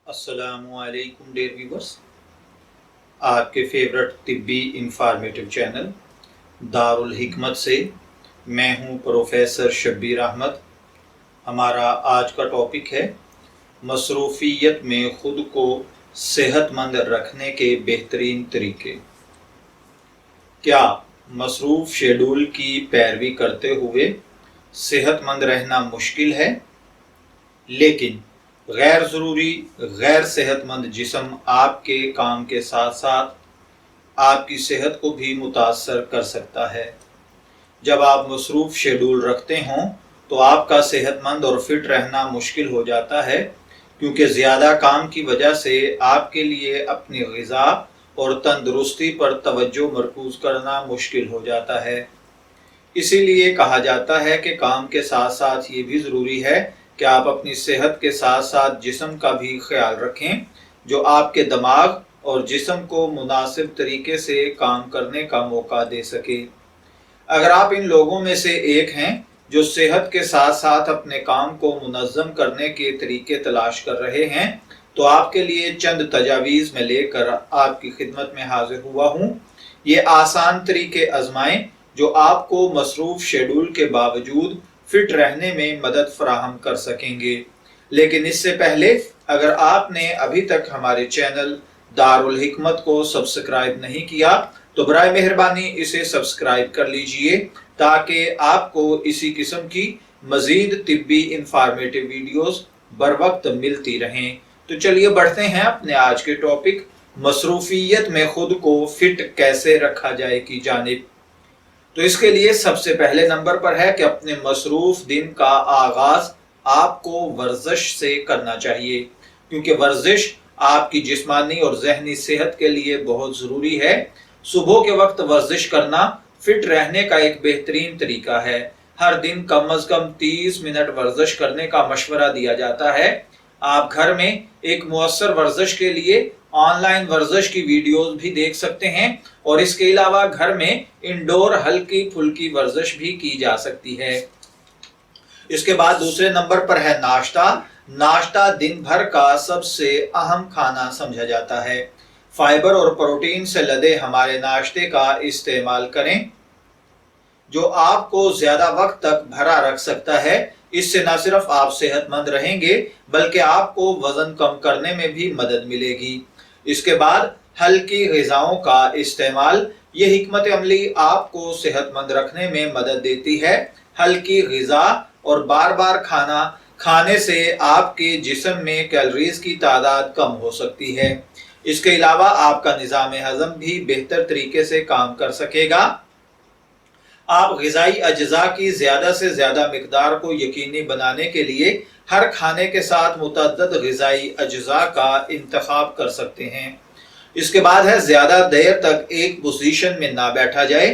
अस्सलामु अलैकुम dear viewers. आपके फेवरेट तिब्बी इंफॉर्मेटिव चैनल दारुल हिकमत से मैं हूं प्रोफेसर शब्बीर अहमद। हमारा आज का टॉपिक है मसरूफियत में ख़ुद को सेहतमंद रखने के बेहतरीन तरीके। क्या मसरूफ़ शेड्यूल की पैरवी करते हुए सेहतमंद रहना मुश्किल है? लेकिन गैर ज़रूरी गैर सेहतमंद जिस्म आपके काम के साथ साथ आपकी सेहत को भी मुतासर कर सकता है। जब आप मसरूफ़ शेड्यूल रखते हों तो आपका सेहतमंद और फिट रहना मुश्किल हो जाता है, क्योंकि ज़्यादा काम की वजह से आपके लिए अपनी ग़िज़ा और तंदुरुस्ती पर तवज्जो मरकूज़ करना मुश्किल हो जाता है। इसीलिए कहा जाता है कि काम के साथ साथ ये भी ज़रूरी है कि आप अपनी सेहत के साथ साथ जिस्म का भी ख्याल रखें, जो आपके दिमाग और जिस्म को मुनासिब तरीके से काम करने का मौका दे सके। अगर आप इन लोगों में से एक हैं जो सेहत के साथ साथ अपने काम को मुनज़्ज़म करने के तरीके तलाश कर रहे हैं, तो आपके लिए चंद तजावीज़ में लेकर आपकी खिदमत में हाजिर हुआ हूँ। ये आसान तरीके आजमाएं जो आपको मसरूफ़ शेड्यूल के बावजूद फिट रहने में मदद फराहम कर सकेंगे। लेकिन इससे पहले अगर आपने अभी तक हमारे चैनल दारुल हिकमत को सब्सक्राइब नहीं किया तो बराए मेहरबानी इसे सब्सक्राइब कर लीजिए, ताकि आपको इसी किस्म की मज़ीद तिब्बी इंफॉर्मेटिव वीडियोस बर वक्त मिलती रहें। तो चलिए बढ़ते हैं अपने आज के टॉपिक मसरूफियत में खुद को फिट कैसे रखा जाए की जानिब। तो इसके लिए सबसे पहले नंबर पर है कि अपने मसरूफ दिन का आगाज आपको वर्जिश से करना चाहिए, क्योंकि वर्जिश आपकी जिस्मानी और जहनी सेहत के लिए बहुत ज़रूरी है। सुबह के वक्त वर्जिश करना फिट रहने का एक बेहतरीन तरीका है। हर दिन कम अज़ कम 30 मिनट वर्जिश करने का मशवरा दिया जाता है। आप घर में एक मुअस्सर वर्जिश के लिए ऑनलाइन वर्जिश की वीडियोस भी देख सकते हैं, और इसके अलावा घर में इंडोर हल्की फुल्की वर्जिश भी की जा सकती है। इसके बाद दूसरे नंबर पर है नाश्ता। नाश्ता दिन भर का सबसे अहम खाना समझा जाता है। फाइबर और प्रोटीन से लदे हमारे नाश्ते का इस्तेमाल करें, जो आपको ज्यादा वक्त तक भरा रख सकता है। इससे न सिर्फ आप सेहतमंद रहेंगे बल्कि आपको वजन कम करने में भी मदद मिलेगी। इसके बाद हल्की ग़िज़ाओं का इस्तेमाल। ये हिकमत अमली आपको सेहतमंद रखने में मदद देती है। हल्की ग़िज़ा और बार बार खाना खाने से आपके जिस्म में कैलोरीज की तादाद कम हो सकती है। इसके अलावा आपका निज़ाम हज़म भी बेहतर तरीके से काम कर सकेगा। आप ग़िज़ाई अज्जा की ज़्यादा से ज़्यादा मिक़दार को यकीनी बनाने के लिए हर खाने के साथ मुतअद्दिद ग़िज़ाई अज्जा का इंतखाब कर सकते हैं। इसके बाद है ज़्यादा देर तक एक पोजीशन में ना बैठा जाए,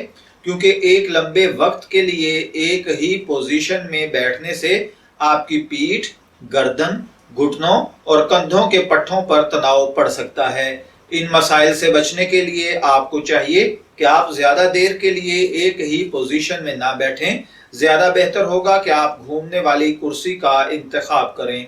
क्योंकि एक लंबे वक्त के लिए एक ही पोजीशन में बैठने से आपकी पीठ, गर्दन, घुटनों और कंधों के पट्टों पर तनाव पड़ सकता है। इन मसाइल से बचने के लिए आपको चाहिए कि आप ज़्यादा देर के लिए एक ही पोजीशन में ना बैठें। ज़्यादा बेहतर होगा कि आप घूमने वाली कुर्सी का इंतखाब करें।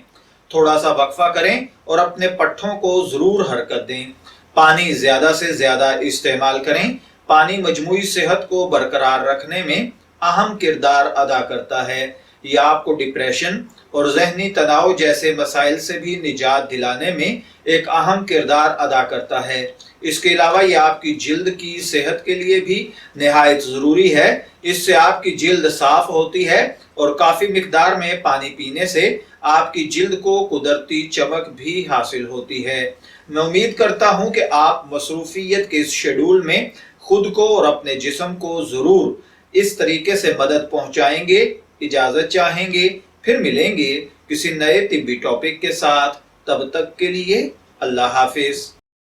थोड़ा सा वक्फा करें और अपने पट्टों को ज़रूर हरकत दें। पानी ज़्यादा से ज़्यादा इस्तेमाल करें। पानी मजमूई सेहत को बरकरार रखने में अहम किरदार अदा करता है। यह आपको डिप्रेशन और जहनी तनाव जैसे मसाइल से भी निजात दिलाने में एक अहम किरदार अदा करता है। इसके अलावा यह आपकी जिल्द की सेहत के लिए भी निहायत ज़रूरी है। इससे आपकी जिल्द साफ होती है और काफ़ी मिकदार में पानी पीने से आपकी जिल्द को कुदरती चमक भी हासिल होती है। मैं उम्मीद करता हूँ कि आप मसरूफियत के इस शेड्यूल में खुद को और अपने जिस्म को ज़रूर इस तरीके से मदद पहुँचाएंगे। इजाज़त चाहेंगे, फिर मिलेंगे किसी नए तिब्बी टॉपिक के साथ। तब तक के लिए अल्लाह हाफिज़।